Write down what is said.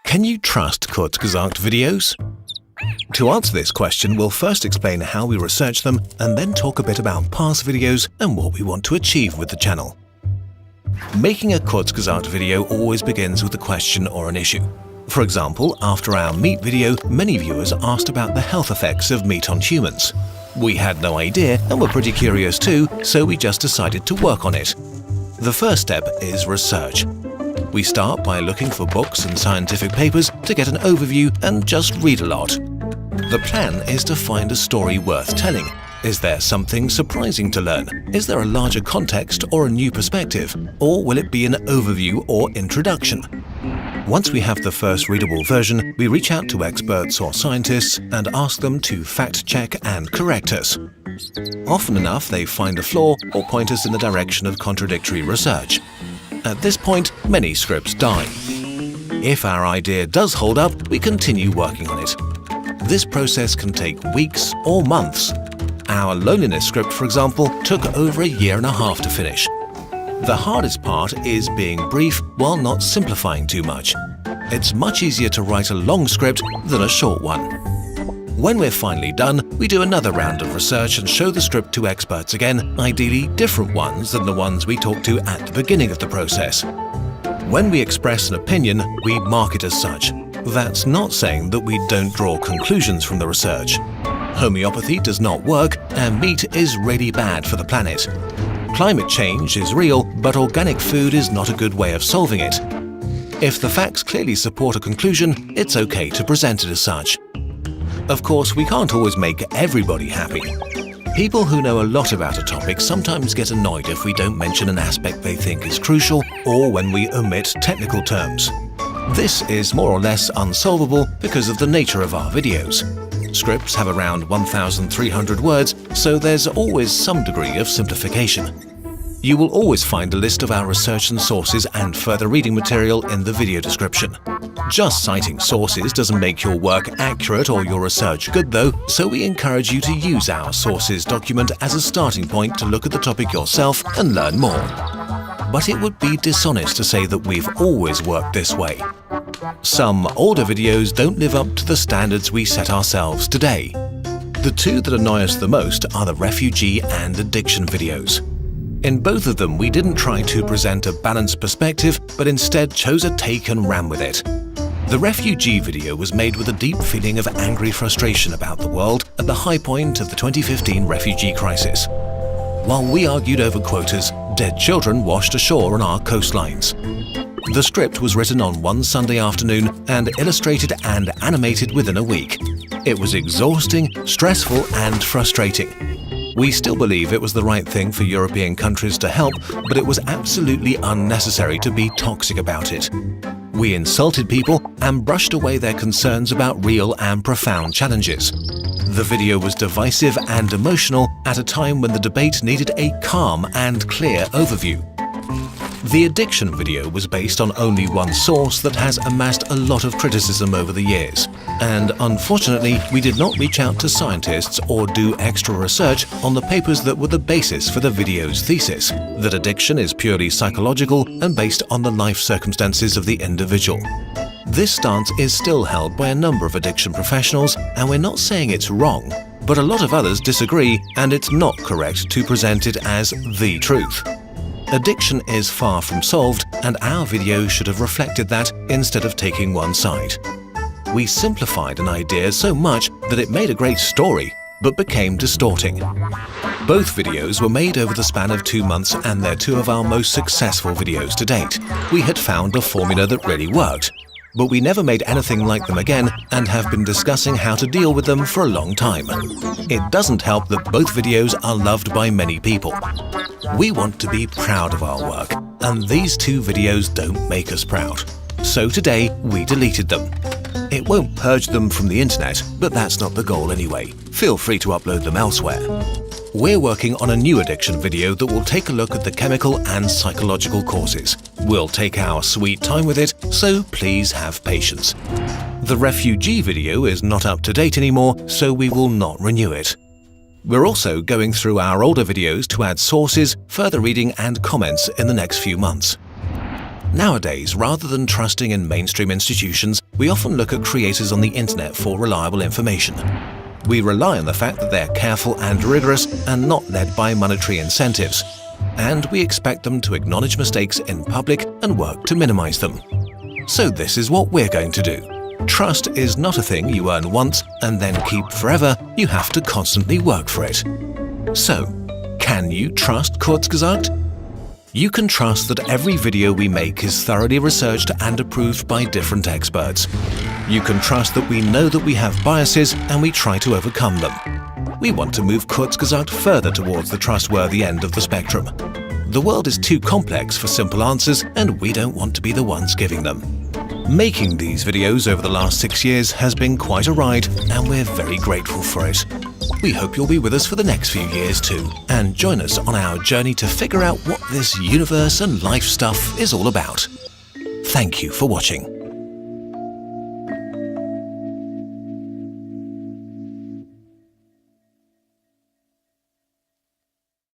Can you trust kurzgesagt videos? To answer this question, we'll first explain how we research them and then talk a bit about past videos and what we want to achieve with the channel. Making a kurzgesagt video always begins with a question or an issue. For example, after our meat video, many viewers asked about the health effects of meat on humans. We had no idea and were pretty curious too, so we just decided to work on it. The first step is research. We start by looking for books and scientific papers to get an overview and just read a lot. The plan is to find a story worth telling. Is there something surprising to learn? Is there a larger context or a new perspective? Or will it be an overview or introduction? Once we have the first readable version, we reach out to experts or scientists and ask them to fact-check and correct us. Often enough, they find a flaw or point us in the direction of contradictory research. At this point, many scripts die. If our idea does hold up, we continue working on it. This process can take weeks or months. Our loneliness script, for example, took over a year and a half to finish. The hardest part is being brief while not simplifying too much. It's much easier to write a long script than a short one. When we're finally done, we do another round of research and show the script to experts again, ideally different ones than the ones we talked to at the beginning of the process. When we express an opinion, we mark it as such. That's not saying that we don't draw conclusions from the research. Homeopathy does not work, and meat is really bad for the planet. Climate change is real, but organic food is not a good way of solving it. If the facts clearly support a conclusion, it's okay to present it as such. Of course, we can't always make everybody happy. People who know a lot about a topic sometimes get annoyed if we don't mention an aspect they think is crucial or when we omit technical terms. This is more or less unsolvable because of the nature of our videos. Scripts have around 1,300 words, so there's always some degree of simplification. You will always find a list of our research and sources and further reading material in the video description. Just citing sources doesn't make your work accurate or your research good though, so we encourage you to use our sources document as a starting point to look at the topic yourself and learn more. But it would be dishonest to say that we've always worked this way. Some older videos don't live up to the standards we set ourselves today. The two that annoy us the most are the refugee and addiction videos. In both of them, we didn't try to present a balanced perspective, but instead chose a take and ran with it. The refugee video was made with a deep feeling of angry frustration about the world at the high point of the 2015 refugee crisis. While we argued over quotas, dead children washed ashore on our coastlines. The script was written on one Sunday afternoon and illustrated and animated within a week. It was exhausting, stressful, and frustrating. We still believe it was the right thing for European countries to help, but it was absolutely unnecessary to be toxic about it. We insulted people and brushed away their concerns about real and profound challenges. The video was divisive and emotional at a time when the debate needed a calm and clear overview. The addiction video was based on only one source that has amassed a lot of criticism over the years. And unfortunately, we did not reach out to scientists or do extra research on the papers that were the basis for the video's thesis, that addiction is purely psychological and based on the life circumstances of the individual. This stance is still held by a number of addiction professionals, and we're not saying it's wrong, but a lot of others disagree, and it's not correct to present it as the truth. Addiction is far from solved, and our video should have reflected that instead of taking one side. We simplified an idea so much that it made a great story, but became distorting. Both videos were made over the span of 2 months, and they're two of our most successful videos to date. We had found a formula that really worked, but we never made anything like them again and have been discussing how to deal with them for a long time. It doesn't help that both videos are loved by many people. We want to be proud of our work, and these two videos don't make us proud. So today, we deleted them. It won't purge them from the internet, but that's not the goal anyway. Feel free to upload them elsewhere. We're working on a new addiction video that will take a look at the chemical and psychological causes. We'll take our sweet time with it, so please have patience. The refugee video is not up to date anymore, so we will not renew it. We're also going through our older videos to add sources, further reading and comments in the next few months. Nowadays, rather than trusting in mainstream institutions, we often look at creators on the internet for reliable information. We rely on the fact that they're careful and rigorous and not led by monetary incentives. And we expect them to acknowledge mistakes in public and work to minimize them. So this is what we're going to do. Trust is not a thing you earn once and then keep forever. You have to constantly work for it. So, can you trust Kurzgesagt? You can trust that every video we make is thoroughly researched and approved by different experts. You can trust that we know that we have biases and we try to overcome them. We want to move Kurzgesagt further towards the trustworthy end of the spectrum. The world is too complex for simple answers, and we don't want to be the ones giving them. Making these videos over the last 6 years has been quite a ride, and we're very grateful for it. We hope you'll be with us for the next few years too, and join us on our journey to figure out what this universe and life stuff is all about. Thank you for watching.